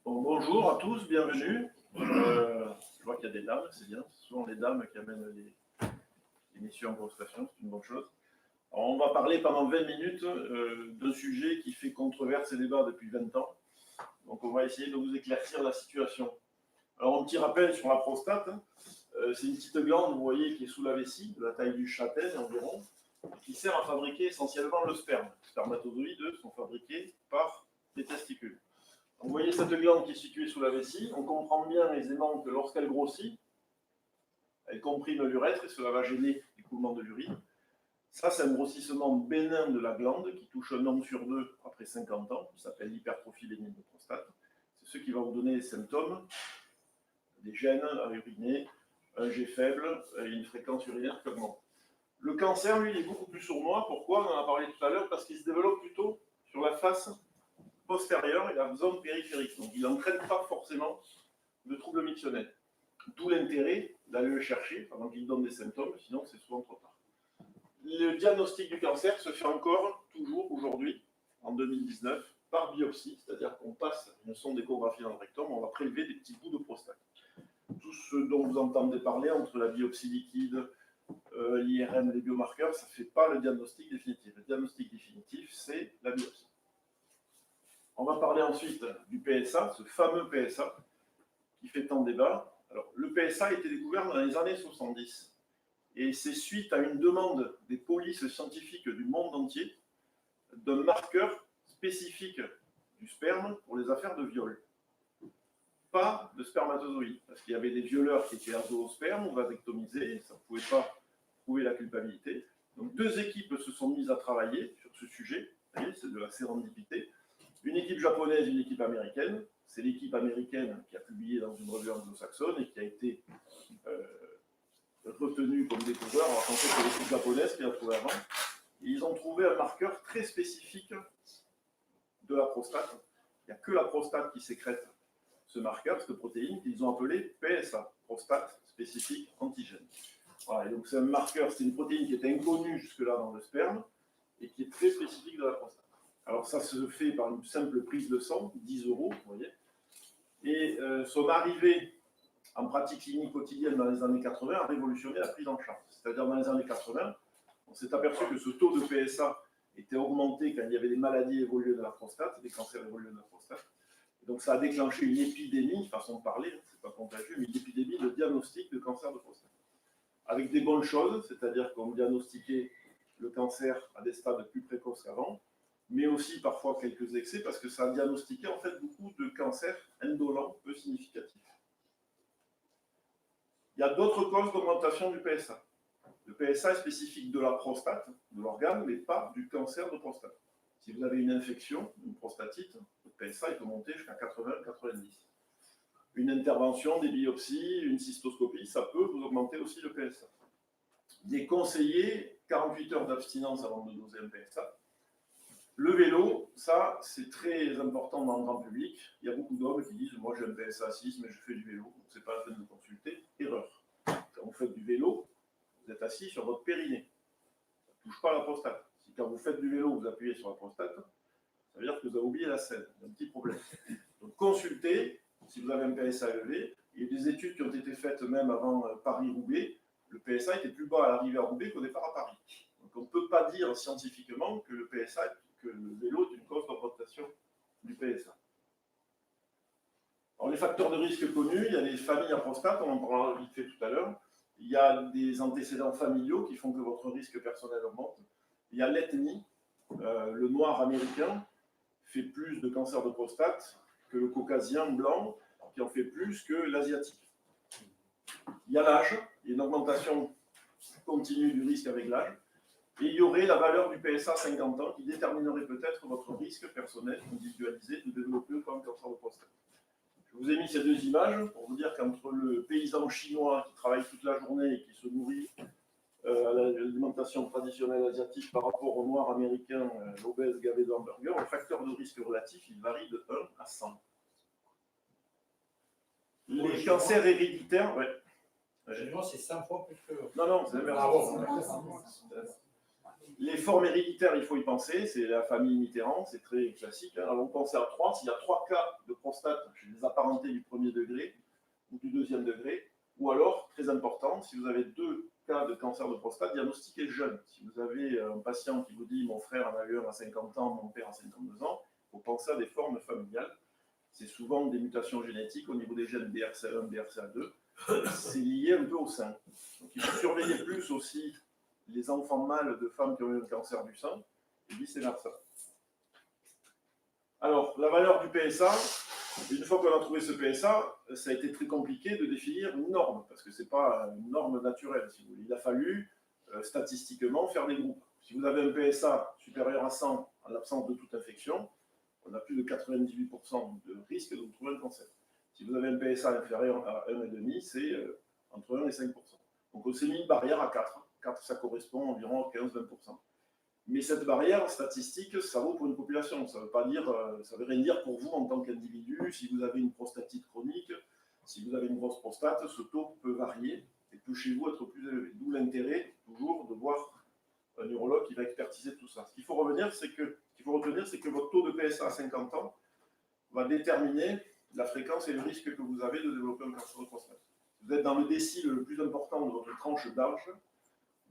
Bon, bonjour à tous, bienvenue. Je vois qu'il y a des dames, c'est bien. Ce sont les dames qui amènent les messieurs en conversation, c'est une bonne chose. Alors, on va parler pendant 20 minutes d'un sujet qui fait controverse et débat depuis 20 ans. Donc on va essayer de vous éclaircir la situation. Alors un petit rappel sur la prostate. C'est une petite glande, vous voyez, qui est sous la vessie, de la taille du châtaigne environ, qui sert à fabriquer essentiellement le sperme. Les spermatozoïdes sont fabriqués par les testicules. Vous voyez cette glande qui est située sous la vessie, on comprend bien aisément que lorsqu'elle grossit, elle comprime l'urètre et cela va gêner l'écoulement de l'urine. Ça, c'est un grossissement bénin de la glande qui touche un homme sur deux après 50 ans, qui s'appelle l'hypertrophie bénigne de prostate. C'est ce qui va vous donner les symptômes, des gènes à uriner, un jet faible et une fréquence urinaire qui augmente. Le cancer, lui, il est beaucoup plus sournois. Pourquoi? On en a parlé tout à l'heure, parce qu'il se développe plutôt sur la face postérieure et la zone périphérique. Donc, il n'entraîne pas forcément de troubles mictionnels. D'où l'intérêt d'aller le chercher pendant qu'il donne des symptômes, sinon c'est souvent trop tard. Le diagnostic du cancer se fait encore, toujours aujourd'hui, en 2019, par biopsie, c'est-à-dire qu'on passe une sonde d'échographie dans le rectum, on va prélever des petits bouts de prostate. Tout ce dont vous entendez parler, entre la biopsie liquide, l'IRM, les biomarqueurs, ça ne fait pas le diagnostic définitif. Le diagnostic définitif, c'est la biopsie. On va parler ensuite du PSA, ce fameux PSA, qui fait tant débat. Alors, le PSA a été découvert dans les années 70. Et c'est suite à une demande des polices scientifiques du monde entier d'un marqueur spécifique du sperme pour les affaires de viol. Pas de spermatozoïdes, parce qu'il y avait des violeurs qui étaient azoospermes ou vasectomisés, ça ne pouvait pas prouver la culpabilité. Donc deux équipes se sont mises à travailler sur ce sujet, vous voyez, c'est de la sérendipité. Une équipe japonaise, une équipe américaine. C'est l'équipe américaine qui a publié dans une revue anglo-saxonne et qui a été retenue comme découvreur, alors qu'en fait c'est l'équipe japonaise qui l'a trouvé avant. Et ils ont trouvé un marqueur très spécifique de la prostate. Il n'y a que la prostate qui sécrète ce marqueur, cette protéine, qu'ils ont appelé PSA, prostate spécifique antigène. Voilà, et donc c'est un marqueur, c'est une protéine qui était inconnue jusque-là dans le sperme et qui est très spécifique de la prostate. Alors ça se fait par une simple prise de sang, 10 €, vous voyez. Et son arrivée en pratique clinique quotidienne dans les années 80 a révolutionné la prise en charge. C'est-à-dire dans les années 80, on s'est aperçu que ce taux de PSA était augmenté quand il y avait des maladies évoluées de la prostate, des cancers évolués de la prostate. Et donc ça a déclenché une épidémie, façon de parler, c'est pas contagieux, mais une épidémie de diagnostic de cancer de prostate. Avec des bonnes choses, c'est-à-dire qu'on diagnostiquait le cancer à des stades plus précoces qu'avant, mais aussi parfois quelques excès, parce que ça a diagnostiqué en fait beaucoup de cancers indolents peu significatifs. Il y a d'autres causes d'augmentation du PSA. Le PSA est spécifique de la prostate, de l'organe, mais pas du cancer de prostate. Si vous avez une infection, une prostatite, le PSA peut monter jusqu'à 80-90. Une intervention, des biopsies, une cystoscopie, ça peut vous augmenter aussi le PSA. Il est conseillé 48 heures d'abstinence avant de doser un PSA. Le vélo, ça, c'est très important dans le grand public. Il y a beaucoup d'hommes qui disent « Moi, j'ai un PSA 6, mais je fais du vélo, donc c'est pas la peine de consulter. » Erreur. Quand vous faites du vélo, vous êtes assis sur votre périnée. Ça ne touche pas la prostate. Si quand vous faites du vélo, vous appuyez sur la prostate, ça veut dire que vous avez oublié la selle. Il y a un petit problème. Donc, consultez si vous avez un PSA élevé. Il y a des études qui ont été faites même avant Paris-Roubaix. Le PSA était plus bas à l'arrivée à Roubaix qu'au départ à Paris. Donc, on ne peut pas dire scientifiquement que le PSA que le vélo est une cause d'augmentation du PSA. Alors, les facteurs de risque connus, il y a les familles à prostate, on en parlera vite fait tout à l'heure. Il y a des antécédents familiaux qui font que votre risque personnel augmente. Il y a l'ethnie. Le noir américain fait plus de cancer de prostate que le caucasien blanc, qui en fait plus que l'asiatique. Il y a l'âge, il y a une augmentation continue du risque avec l'âge. Et il y aurait la valeur du PSA 50 ans qui déterminerait peut-être votre risque personnel individualisé de développer un cancer de prostate. Je vous ai mis ces deux images pour vous dire qu'entre le paysan chinois qui travaille toute la journée et qui se nourrit à l'alimentation traditionnelle asiatique par rapport au noir américain, l'obèse gavé de hamburger, le facteur de risque relatif, il varie de 1 à 100. Les cancers héréditaires, ouais. Généralement, c'est 5 fois plus que... Non, c'est l'inverse. Les formes héréditaires, il faut y penser, c'est la famille Mitterrand, c'est très classique. Alors on pense à 3, s'il y a 3 cas de prostate chez les apparentés du premier degré ou du deuxième degré, ou alors, très important, si vous avez 2 cas de cancer de prostate diagnostiqués jeunes. Si vous avez un patient qui vous dit « mon frère en a eu un à 50 ans, mon père à 52 ans », il faut penser à des formes familiales. C'est souvent des mutations génétiques au niveau des gènes BRCA1, BRCA2. C'est lié un peu au sein. Donc il faut surveiller plus aussi les enfants mâles de femmes qui ont eu un cancer du sein, et vice-versa. Alors, la valeur du PSA, une fois qu'on a trouvé ce PSA, ça a été très compliqué de définir une norme, parce que ce n'est pas une norme naturelle, si vous voulez. Il a fallu, statistiquement, faire des groupes. Si vous avez un PSA supérieur à 100 en l'absence de toute infection, on a plus de 98% de risque de vous trouver un cancer. Si vous avez un PSA inférieur à 1,5, c'est entre 1 et 5%. Donc on s'est mis une barrière à 4. 4, ça correspond environ à 15-20%. Mais cette barrière statistique, ça vaut pour une population. Ça veut rien dire pour vous en tant qu'individu. Si vous avez une prostatite chronique, si vous avez une grosse prostate, ce taux peut varier et peut chez vous être plus élevé. D'où l'intérêt, toujours, de voir un urologue qui va expertiser tout ça. Ce qu'il faut retenir, c'est que votre taux de PSA à 50 ans va déterminer la fréquence et le risque que vous avez de développer un cancer de prostate. Vous êtes dans le décile le plus important de votre tranche d'âge,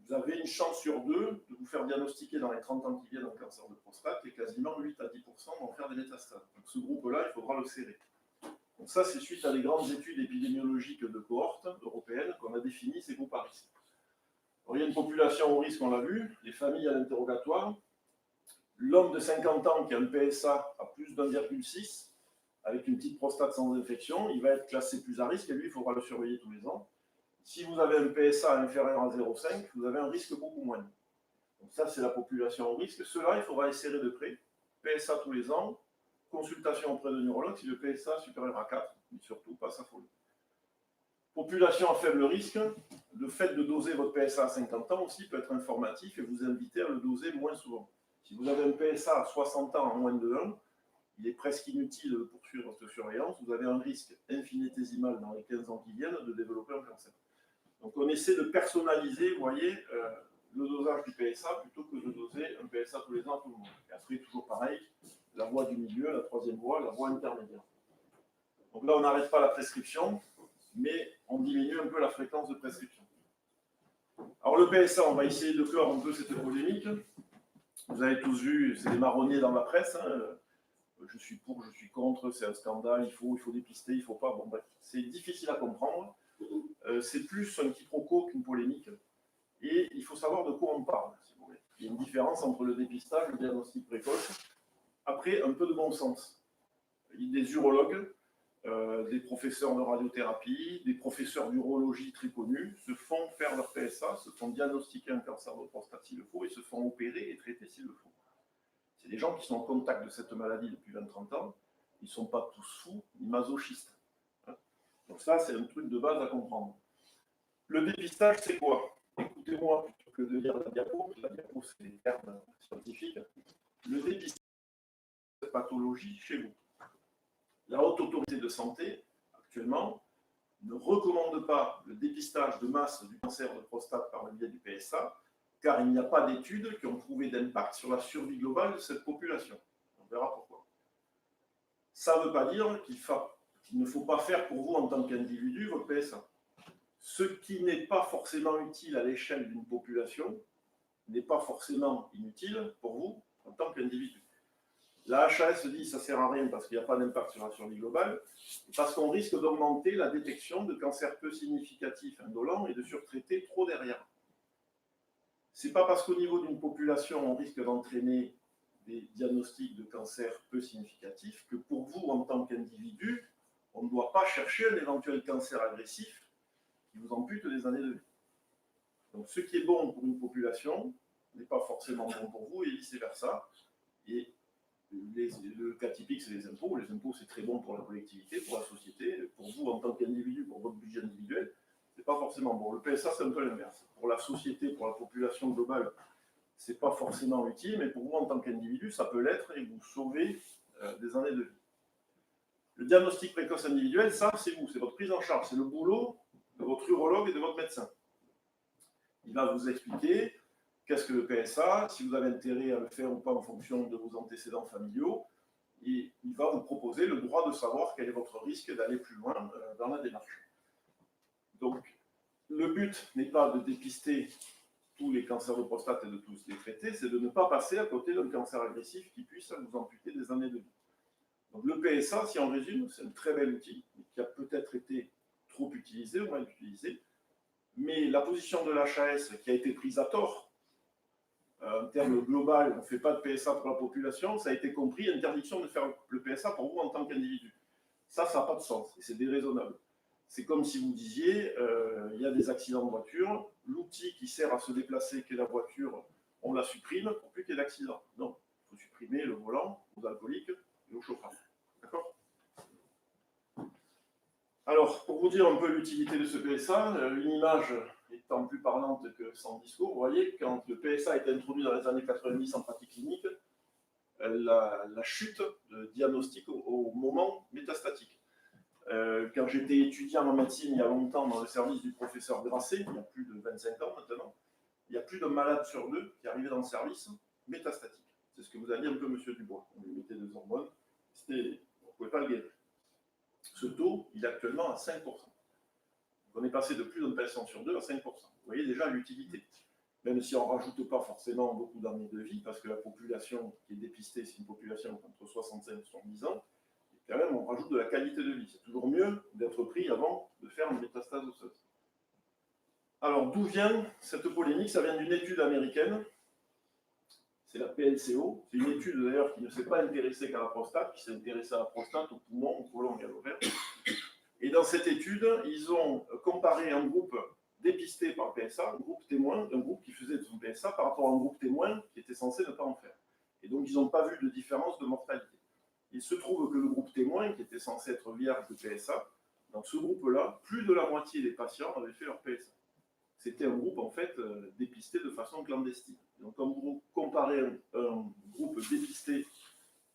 vous avez une chance sur 2 de vous faire diagnostiquer dans les 30 ans qui viennent un cancer de prostate et quasiment 8 à 10% vont faire des métastases. Donc ce groupe-là, il faudra le serrer. Donc ça, c'est suite à des grandes études épidémiologiques de cohortes européennes qu'on a défini ces groupes à risque. Alors, il y a une population au risque, on l'a vu, les familles à l'interrogatoire. L'homme de 50 ans qui a un PSA à plus d'1,6, avec une petite prostate sans infection, il va être classé plus à risque et lui, il faudra le surveiller tous les ans. Si vous avez un PSA inférieur à 0,5, vous avez un risque beaucoup moindre. Donc ça, c'est la population au risque. Ceux-là, il faudra les serrer de près. PSA tous les ans, consultation auprès de neurologue si le PSA est supérieur à 4, mais surtout pas s'affoler. Population à faible risque, le fait de doser votre PSA à 50 ans aussi peut être informatif et vous inviter à le doser moins souvent. Si vous avez un PSA à 60 ans en moins de 1, il est presque inutile de poursuivre votre surveillance. Vous avez un risque infinitésimal dans les 15 ans qui viennent de développer un cancer. Donc on essaie de personnaliser, vous voyez, le dosage du PSA plutôt que de doser un PSA tous les ans à tout le monde. Et après, toujours pareil, la voie du milieu, la troisième voie, la voie intermédiaire. Donc là, on n'arrête pas la prescription, mais on diminue un peu la fréquence de prescription. Alors le PSA, on va essayer de clore un peu cette polémique. Vous avez tous vu, c'est des marronniers dans la presse. Hein. Je suis pour, je suis contre, c'est un scandale, il faut dépister, il ne faut pas. Bon, bref, c'est difficile à comprendre. C'est plus un quiproquo qu'une polémique. Et il faut savoir de quoi on parle, si vous voulez. Il y a une différence entre le dépistage et le diagnostic précoce. Après, un peu de bon sens. Il y a des urologues, des professeurs de radiothérapie, des professeurs d'urologie très connus se font faire leur PSA, se font diagnostiquer un cancer de prostate s'il le faut et se font opérer et traiter s'il le faut. C'est des gens qui sont en contact de cette maladie depuis 20-30 ans. Ils ne sont pas tous fous ni masochistes. Donc ça, c'est un truc de base à comprendre. Le dépistage, c'est quoi? Écoutez-moi, plutôt que de lire la diapo c'est des termes scientifiques. Le dépistage, c'est pathologie chez vous. La Haute Autorité de Santé, actuellement, ne recommande pas le dépistage de masse du cancer de prostate par le biais du PSA, car il n'y a pas d'études qui ont prouvé d'impact sur la survie globale de cette population. On verra pourquoi. Ça ne veut pas dire qu'il ne faut pas faire pour vous en tant qu'individu votre PSA. Ce qui n'est pas forcément utile à l'échelle d'une population n'est pas forcément inutile pour vous en tant qu'individu. La HAS dit que ça ne sert à rien parce qu'il n'y a pas d'impact sur la survie globale, parce qu'on risque d'augmenter la détection de cancers peu significatifs indolents et de surtraiter trop derrière. Ce n'est pas parce qu'au niveau d'une population, on risque d'entraîner des diagnostics de cancers peu significatifs que pour vous, en tant qu'individu, on ne doit pas chercher un éventuel cancer agressif qui vous ampute des années de vie. Donc ce qui est bon pour une population n'est pas forcément bon pour vous et vice-versa. Et le cas typique, c'est les impôts. Les impôts, c'est très bon pour la collectivité, pour la société. Pour vous, en tant qu'individu, pour votre budget individuel, c'est pas forcément bon. Le PSA, c'est un peu l'inverse. Pour la société, pour la population globale, c'est pas forcément utile, mais pour vous, en tant qu'individu, ça peut l'être et vous sauver des années de vie. Le diagnostic précoce individuel, ça, c'est vous, c'est votre prise en charge, c'est le boulot de votre urologue et de votre médecin. Il va vous expliquer qu'est-ce que le PSA, si vous avez intérêt à le faire ou pas en fonction de vos antécédents familiaux, et il va vous proposer le droit de savoir quel est votre risque d'aller plus loin dans la démarche. Donc, le but n'est pas de dépister tous les cancers de prostate et de tous les traiter, c'est de ne pas passer à côté d'un cancer agressif qui puisse vous amputer des années de vie. Donc le PSA, si on résume, c'est un très bel outil qui a peut-être été trop utilisé ou mal utilisé, mais la position de l'HAS qui a été prise à tort, en termes global, on ne fait pas de PSA pour la population, ça a été compris, interdiction de faire le PSA pour vous en tant qu'individu. Ça n'a pas de sens et c'est déraisonnable. C'est comme si vous disiez, il y a des accidents de voiture, l'outil qui sert à se déplacer, qui est la voiture, on la supprime pour plus qu'il y ait d'accident. Non, il faut supprimer le volant aux alcooliques et au chauffage. D'accord ? Alors, pour vous dire un peu l'utilité de ce PSA, une image étant plus parlante que sans discours, vous voyez, quand le PSA a été introduit dans les années 90 en pratique clinique, la chute de diagnostic au moment métastatique. Quand j'étais étudiant en médecine il y a longtemps dans le service du professeur Grasset, il y a plus de 25 ans maintenant, il y a plus de malades sur 2 qui arrivaient dans le service métastatique. C'est ce que vous a dit un peu M. Dubois. On lui mettait des hormones, on ne pouvait pas le guérir. Ce taux, il est actuellement à 5%. Donc on est passé de plus d'un patient sur 2 à 5%. Vous voyez déjà l'utilité. Même si on ne rajoute pas forcément beaucoup d'années de vie, parce que la population qui est dépistée, c'est une population entre 65 et 70 ans, et quand même on rajoute de la qualité de vie. C'est toujours mieux d'être pris avant de faire une métastase osseuse. Alors d'où vient cette polémique? Ça vient d'une étude américaine. C'est la PLCO. C'est une étude d'ailleurs qui ne s'est pas intéressée qu'à la prostate, qui s'est intéressée à la prostate, au poumon, au côlon et à l'ovaire. Et dans cette étude, ils ont comparé un groupe dépisté par le PSA, un groupe témoin, un groupe qui faisait de son PSA par rapport à un groupe témoin qui était censé ne pas en faire. Et donc ils n'ont pas vu de différence de mortalité. Il se trouve que le groupe témoin, qui était censé être vierge de PSA, dans ce groupe-là, plus de la moitié des patients avaient fait leur PSA. C'était un groupe en fait dépisté de façon clandestine. Donc quand vous comparez un groupe dépisté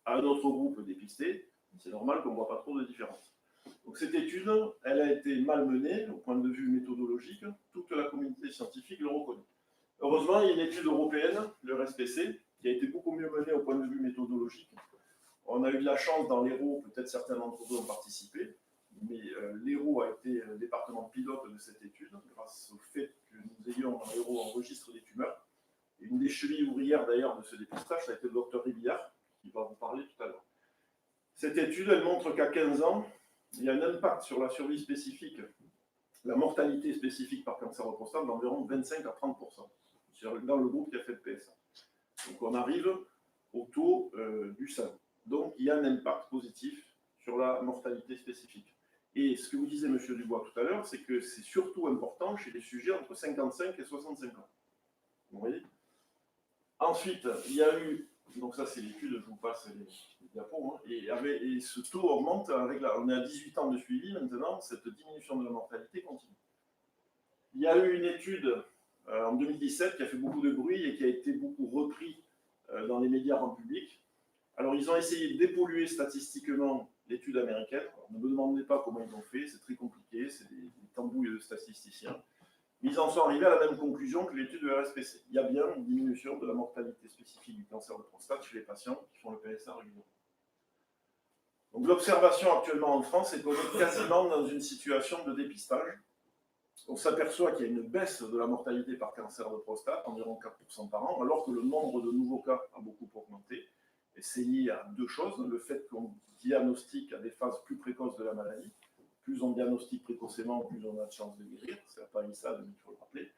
à un autre groupe dépisté, c'est normal qu'on ne voit pas trop de différence. Donc cette étude, elle a été malmenée au point de vue méthodologique, toute la communauté scientifique le reconnaît. Heureusement, il y a une étude européenne, le RSPC, qui a été beaucoup mieux menée au point de vue méthodologique. On a eu de la chance dans l'Hérault, peut-être certains d'entre vous ont participé, mais l'Hérault a été le département pilote de cette étude, grâce au fait que nous ayons dans l'Hérault un registre des tumeurs. Et une des chevilles ouvrières d'ailleurs de ce dépistage, ça a été le docteur Ribillard, qui va vous parler tout à l'heure. Cette étude, elle montre qu'à 15 ans, il y a un impact sur la survie spécifique, la mortalité spécifique par cancer de prostate d'environ 25 à 30% dans le groupe qui a fait le PSA. Donc on arrive au taux du sein. Donc il y a un impact positif sur la mortalité spécifique. Et ce que vous disait M. Dubois tout à l'heure, c'est que c'est surtout important chez les sujets entre 55 et 65 ans. Vous voyez ? Ensuite, il y a eu, donc ça c'est l'étude, je vous passe les diapos, hein, et ce taux augmente, on est à 18 ans de suivi maintenant, cette diminution de la mortalité continue. Il y a eu une étude en 2017 qui a fait beaucoup de bruit et qui a été beaucoup repris dans les médias en public. Alors ils ont essayé de dépolluer statistiquement l'étude américaine. Alors, ne me demandez pas comment ils ont fait, c'est très compliqué, c'est des tambouilles de statisticiens. Mais ils en sont arrivés à la même conclusion que l'étude de RSPC. Il y a bien une diminution de la mortalité spécifique du cancer de prostate chez les patients qui font le PSA régulièrement. Donc l'observation actuellement en France est qu'on est quasiment dans une situation de dépistage. On s'aperçoit qu'il y a une baisse de la mortalité par cancer de prostate, environ 4% par an, alors que le nombre de nouveaux cas a beaucoup augmenté. Et c'est lié à deux choses. Le fait qu'on diagnostique à des phases plus précoces de la maladie. Plus on diagnostique précocement, plus on a de chances de guérir. C'est pas ça, mais il faut le rappeler.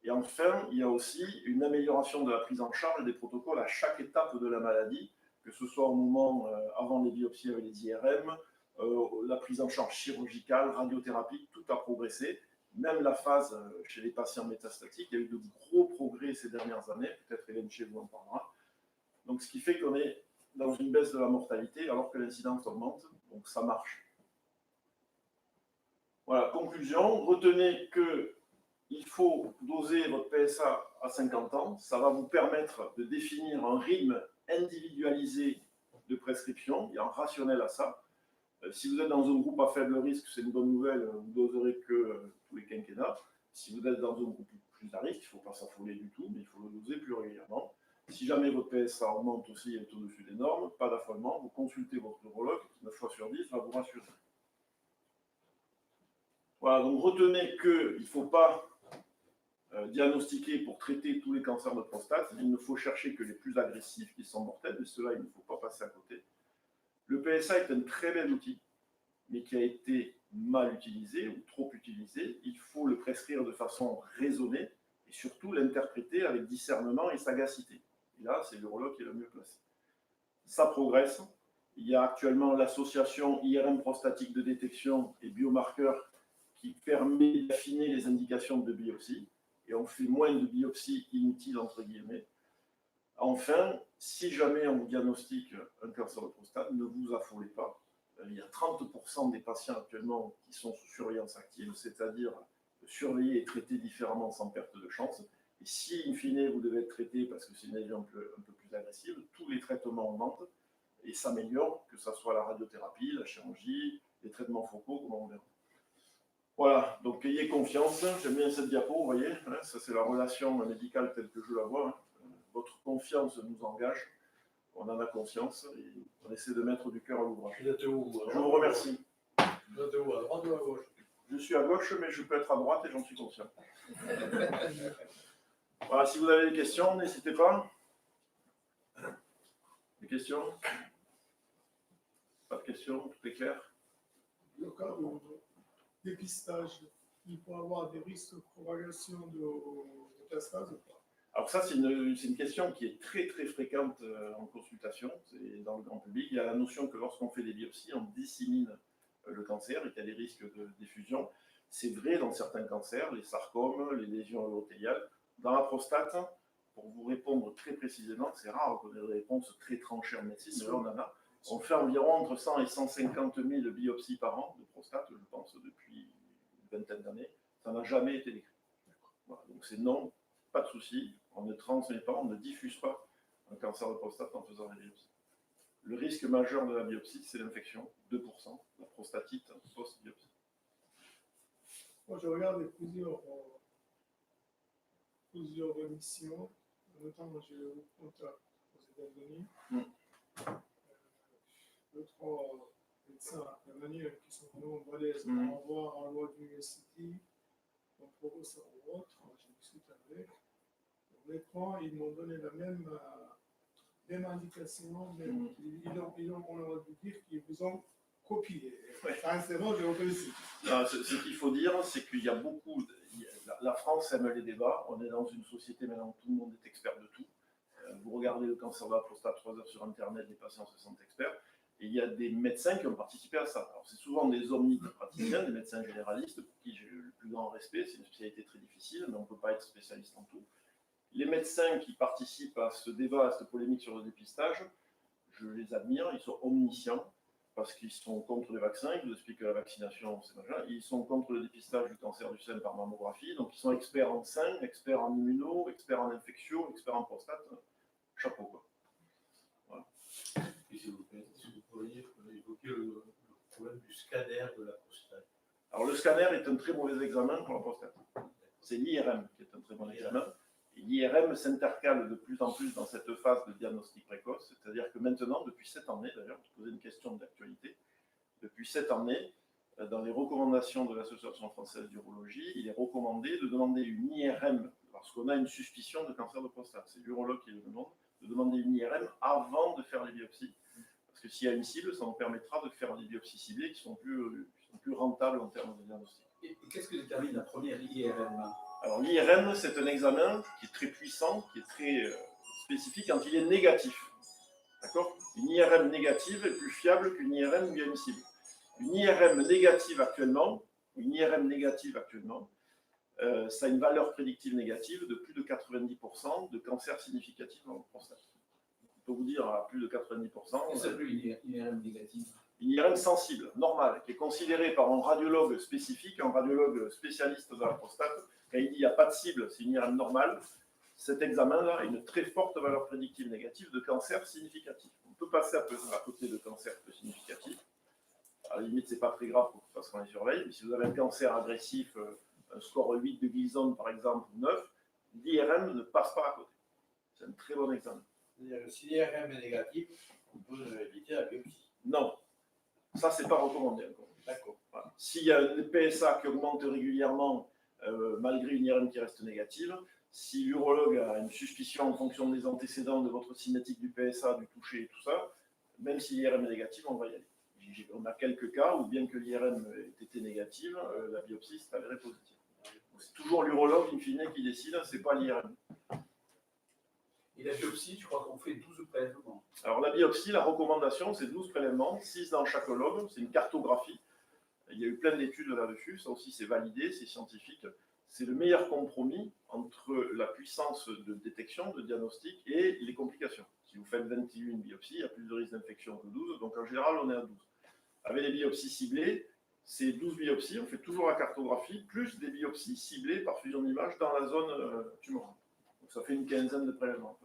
Et enfin, il y a aussi une amélioration de la prise en charge des protocoles à chaque étape de la maladie, que ce soit au moment avant les biopsies avec les IRM, la prise en charge chirurgicale, radiothérapie, tout a progressé. Même la phase chez les patients métastatiques, il y a eu de gros progrès ces dernières années. Peut-être Hélène chez vous en parlera. Donc, ce qui fait qu'on est dans une baisse de la mortalité alors que l'incidence augmente. Donc, ça marche. Voilà, conclusion. Retenez qu'il faut doser votre PSA à 50 ans. Ça va vous permettre de définir un rythme individualisé de prescription. Il y a un rationnel à ça. Si vous êtes dans un groupe à faible risque, c'est une bonne nouvelle, vous ne doserez que tous les quinquennats. Si vous êtes dans un groupe plus à risque, il ne faut pas s'affoler du tout, mais il faut le doser plus régulièrement. Si jamais votre PSA augmente aussi et est au-dessus des normes, pas d'affolement, vous consultez votre urologue qui, 9 fois sur 10, va vous rassurer. Voilà, donc retenez qu'il ne faut pas diagnostiquer pour traiter tous les cancers de prostate. Il ne faut chercher que les plus agressifs qui sont mortels, mais ceux-là, il ne faut pas passer à côté. Le PSA est un très bel outil, mais qui a été mal utilisé ou trop utilisé. Il faut le prescrire de façon raisonnée et surtout l'interpréter avec discernement et sagacité. Et là, c'est l'urologue qui est le mieux placé. Ça progresse. Il y a actuellement l'association IRM prostatique de détection et biomarqueurs qui permet d'affiner les indications de biopsie. Et on fait moins de biopsies inutiles, entre guillemets. Enfin, si jamais on vous diagnostique un cancer de prostate, ne vous affolez pas. Il y a 30% des patients actuellement qui sont sous surveillance active, c'est-à-dire surveillés et traités différemment sans perte de chance. Et si, in fine, vous devez être traité parce que c'est une lésion un peu plus agressive, tous les traitements augmentent et s'améliorent, que ce soit la radiothérapie, la chirurgie, les traitements focaux, comme on verra. Voilà, donc ayez confiance. J'aime bien cette diapo, vous voyez, hein, ça c'est la relation médicale telle que je la vois. Hein. Votre confiance nous engage, on en a conscience et on essaie de mettre du cœur à l'ouvrage. Je vous remercie. Vous êtes où, à droite ou à gauche? Je suis à gauche, mais je peux être à droite et j'en suis conscient. Voilà, si vous avez des questions, n'hésitez pas. Des questions? Pas de questions, tout est clair? Le cas de dépistage, il peut avoir des risques de propagation de métastases ou pas? Alors ça, c'est une question qui est très très fréquente en consultation, c'est dans le grand public. Il y a la notion que lorsqu'on fait des biopsies, on dissémine le cancer et qu'il y a des risques de diffusion. C'est vrai dans certains cancers, les sarcomes, les lésions urothéliales. Dans la prostate, pour vous répondre très précisément, c'est rare qu'on ait des réponses très tranchées en médecine, mais là on en a. On fait environ entre 100 et 150 000 biopsies par an de prostate, je pense, depuis une vingtaine d'années. Ça n'a jamais été décrit. Voilà, donc c'est non, pas de souci. On ne transmet pas, on ne diffuse pas un cancer de prostate en faisant des biopsies. Le risque majeur de la biopsie, c'est l'infection, 2%, la prostatite post-biopsie. Moi, je regarde plusieurs émissions, notamment j'ai eu contact aux États-Unis. Deux, trois médecins canadiens qui sont vraiment balèzes par rapport à Harvard University, mon professeur ou autre, je discute avec. Honnêtement, ils m'ont donné la même indication, mais on leur a dû dire qu'ils vous ont copié. C'est bon, j'ai réussi. Ce qu'il faut dire, c'est qu'il y a beaucoup. La France aime les débats. On est dans une société maintenant où tout le monde est expert de tout. Vous regardez le cancer de la prostate 3 heures sur Internet, les patients se sentent experts. Et il y a des médecins qui ont participé à ça. Alors, c'est souvent des omnipraticiens, des médecins généralistes, pour qui j'ai le plus grand respect. C'est une spécialité très difficile, mais on ne peut pas être spécialiste en tout. Les médecins qui participent à ce débat, à cette polémique sur le dépistage, je les admire, ils sont omniscients, parce qu'ils sont contre les vaccins, ils vous expliquent que la vaccination, c'est machin. Ils sont contre le dépistage du cancer du sein par mammographie, donc ils sont experts en sein, experts en immuno, experts en infection, experts en prostate. Chapeau, quoi. Voilà. Et s'il vous plaît, si vous pourriez évoquer le problème du scanner de la prostate. Alors le scanner est un très mauvais examen pour la prostate. C'est l'IRM qui est un très bon examen. Et l'IRM s'intercale de plus en plus dans cette phase de diagnostic précoce, c'est-à-dire que maintenant, depuis cette année, d'ailleurs, je posais une question d'actualité, depuis cette année, dans les recommandations de l'Association française d'urologie, il est recommandé de demander une IRM lorsqu'on a une suspicion de cancer de prostate. C'est l'urologue qui le demande, de demander une IRM avant de faire les biopsies. Parce que s'il y a une cible, ça nous permettra de faire des biopsies ciblées qui sont plus rentables en termes de diagnostic. Et qu'est-ce que détermine la première IRM? Alors l'IRM, c'est un examen qui est très puissant, qui est très spécifique quand il est négatif. D'accord? Une IRM négative est plus fiable qu'une IRM où il y a une cible. Une IRM négative actuellement, ça a une valeur prédictive négative de plus de 90% de cancer significatif dans la prostate. On peut vous dire à plus de 90%. Qu'est-ce que c'est une IRM négative? Une IRM sensible, normale, qui est considérée par un radiologue spécifique, un radiologue spécialiste de la prostate. Quand il dit qu'il n'y a pas de cible, c'est une IRM normale. Cet examen-là a une très forte valeur prédictive négative de cancer significatif. On peut passer à côté de cancer peu significatif. À la limite, ce n'est pas très grave parce qu'on les surveille. Mais si vous avez un cancer agressif, un score 8 de Gleason par exemple, ou 9, l'IRM ne passe pas à côté. C'est un très bon exemple. C'est-à-dire que si l'IRM est négatif, on peut éviter la biopsie. Non, ça, c'est pas recommandé encore. D'accord. Voilà. S'il y a un PSA qui augmente régulièrement, malgré une IRM qui reste négative, si l'urologue a une suspicion en fonction des antécédents de votre cinétique du PSA, du toucher et tout ça, même si l'IRM est négative, on va y aller. On a quelques cas où, bien que l'IRM ait été négative, la biopsie s'est avérée positive. C'est toujours l'urologue, in fine, qui décide, c'est pas l'IRM. Et la biopsie, je crois qu'on fait 12 prélèvements. Alors la biopsie, la recommandation, c'est 12 prélèvements, 6 dans chaque lobe, c'est une cartographie. Il y a eu plein d'études là-dessus, ça aussi c'est validé, c'est scientifique. C'est le meilleur compromis entre la puissance de détection, de diagnostic et les complications. Si vous faites 21 biopsies, il y a plus de risque d'infection que 12, donc en général on est à 12. Avec les biopsies ciblées, c'est 12 biopsies, on fait toujours la cartographie, plus des biopsies ciblées par fusion d'image dans la zone tumorale. Donc ça fait une quinzaine de prélèvements.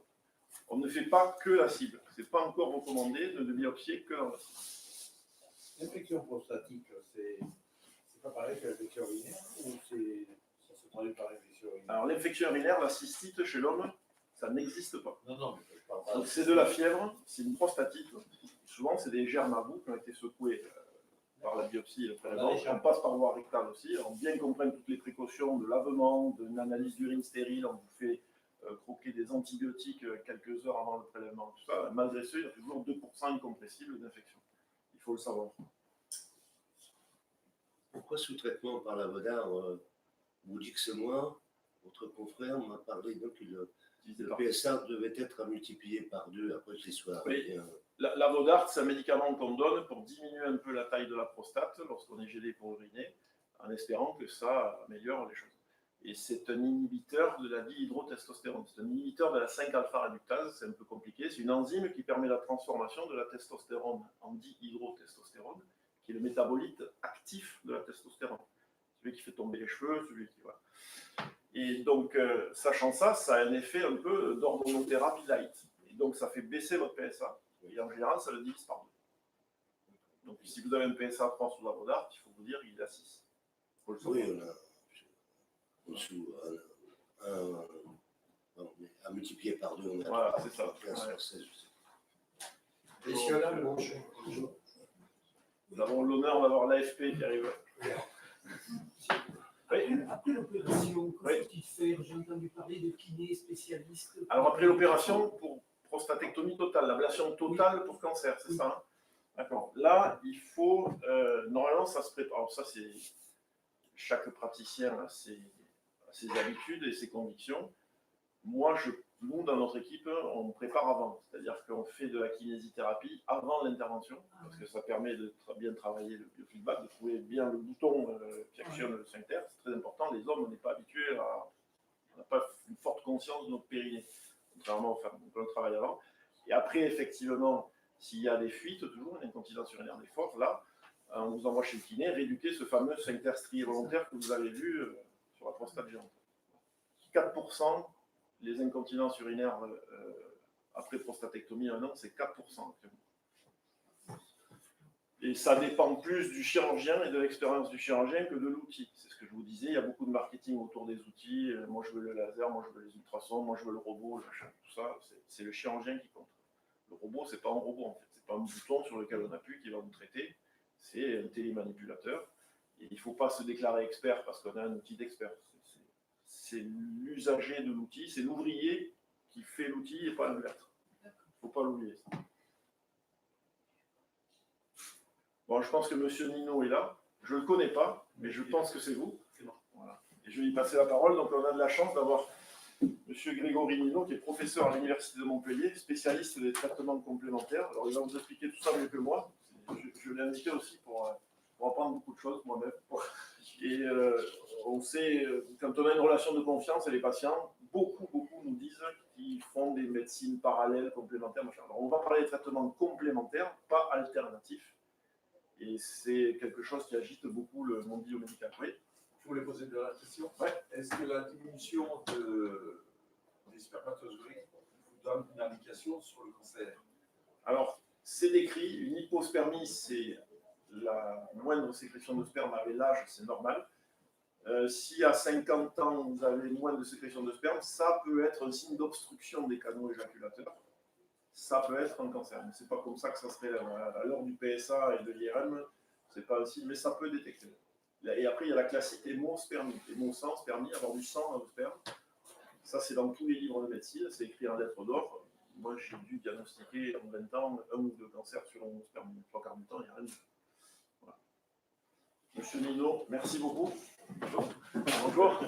On ne fait pas que la cible. Ce n'est pas encore recommandé de biopsier que dans la cible. L'infection prostatique, c'est pas pareil que l'infection urinaire ou ça se traduit par l'infection urinaire? Alors l'infection urinaire, la cystite chez l'homme, ça n'existe pas. Non, mais je parle pas. Donc c'est de la fièvre, c'est une prostatite. Souvent, c'est des germes à bout qui ont été secoués par la biopsie et le prélèvement. On passe par voie rectale aussi. Alors bien qu'on prenne toutes les précautions de lavement, d'une analyse d'urine stérile, on vous fait croquer des antibiotiques quelques heures avant le prélèvement, tout ça. Malgré ça, il y a toujours 2% incompressible d'infection. Il faut le savoir. Pourquoi sous-traitement par la Vodar vous dit que c'est moi? Votre confrère m'a parlé donc que le PSA devait être à multiplier par 2 après que l'histoire. Oui. La Vodart, c'est un médicament qu'on donne pour diminuer un peu la taille de la prostate lorsqu'on est gêné pour uriner, en espérant que ça améliore les choses. Et c'est un inhibiteur de la dihydrotestostérone. C'est un inhibiteur de la 5-alpha-réductase, c'est un peu compliqué. C'est une enzyme qui permet la transformation de la testostérone en dihydrotestostérone, qui est le métabolite actif de la testostérone. Celui qui fait tomber les cheveux, celui qui... Voilà. Et donc, sachant ça, ça a un effet un peu d'hormonothérapie light. Et donc, ça fait baisser votre PSA. Et en général, ça le divise par 2. Donc, si vous avez un PSA 3 sous la Vodart, il faut vous dire qu'il est à 6. Faut le savoir. Oui, on a sous à multiplier par 2, on a voilà, c'est ça. 15 Ouais. sur 16, je sais. Messieurs, là, bonjour. Nous avons l'honneur d'avoir l'AFP qui arrive. Oui. Après l'opération, Oui. faut-il faire? J'ai entendu parler de kiné spécialiste. Alors après l'opération, pour prostatectomie totale, l'ablation totale pour cancer, c'est ça, hein? D'accord. Là, il faut, normalement, ça se prépare. Alors ça, c'est chaque praticien a ses habitudes et ses convictions. Moi, nous, dans notre équipe, on prépare avant. C'est-à-dire qu'on fait de la kinésithérapie avant l'intervention, parce que ça permet de bien travailler le biofeedback, de trouver bien le bouton qui actionne le sphincter. C'est très important. Les hommes, on n'est pas habitués on n'a pas une forte conscience de notre périnée, contrairement aux femmes. Donc, on le travaille avant. Et après, effectivement, s'il y a des fuites, toujours une incontinence urinaire des forts, là, on vous envoie chez le kiné, rééduquer ce fameux sphincter strié volontaire que vous avez vu sur la prostate géante. 4%, les incontinences urinaires après prostatectomie à un an, c'est 4% actuellement. Et ça dépend plus du chirurgien et de l'expérience du chirurgien que de l'outil. C'est ce que je vous disais, il y a beaucoup de marketing autour des outils. Moi, je veux le laser, moi, je veux les ultrasons, moi, je veux le robot, le machin, tout ça. C'est le chirurgien qui compte. Le robot, c'est pas un robot, en fait. C'est pas un bouton sur lequel on appuie qui va vous traiter. C'est un télémanipulateur. Et il ne faut pas se déclarer expert parce qu'on a un outil d'expert. C'est l'usager de l'outil, c'est l'ouvrier qui fait l'outil et pas l'inverse. Il ne faut pas l'oublier. Bon, je pense que M. Nino est là. Je ne le connais pas, mais je pense que c'est vous. Voilà. Et je vais lui passer la parole. Donc, on a de la chance d'avoir M. Grégory Nino, qui est professeur à l'Université de Montpellier, spécialiste des traitements complémentaires. Alors, il va vous expliquer tout ça mieux que moi. Je l'ai invité aussi pour apprendre beaucoup de choses moi-même. Et on sait, quand on a une relation de confiance avec les patients, beaucoup nous disent qu'ils font des médecines parallèles, complémentaires, machin. Alors, on va parler des traitements complémentaires, pas alternatifs. Et c'est quelque chose qui agite beaucoup le monde biomédical. Oui. Je voulais poser de la question. Ouais. Est-ce que la diminution des spermatozoïdes vous donne une indication sur le cancer? Alors, c'est décrit, une hypospermie, c'est la moindre sécrétion de sperme avec l'âge, c'est normal. Si à 50 ans, vous avez moins de sécrétion de sperme, ça peut être un signe d'obstruction des canaux éjaculateurs. Ça peut être un cancer. Mais ce n'est pas comme ça que ça serait à l'heure du PSA et de l'IRM. Ce n'est pas un signe, mais ça peut détecter. Et après, il y a la classique hémospermie. Hémo sans spermie, avoir du sang dans le sperme. Ça, c'est dans tous les livres de médecine. C'est écrit en lettres d'or. Moi, j'ai dû diagnostiquer en 20 ans un ou deux cancers sur l'hémospermie. Le trois quarts du temps, il n'y a rien. Voilà. Monsieur Nino, merci beaucoup. Bonjour.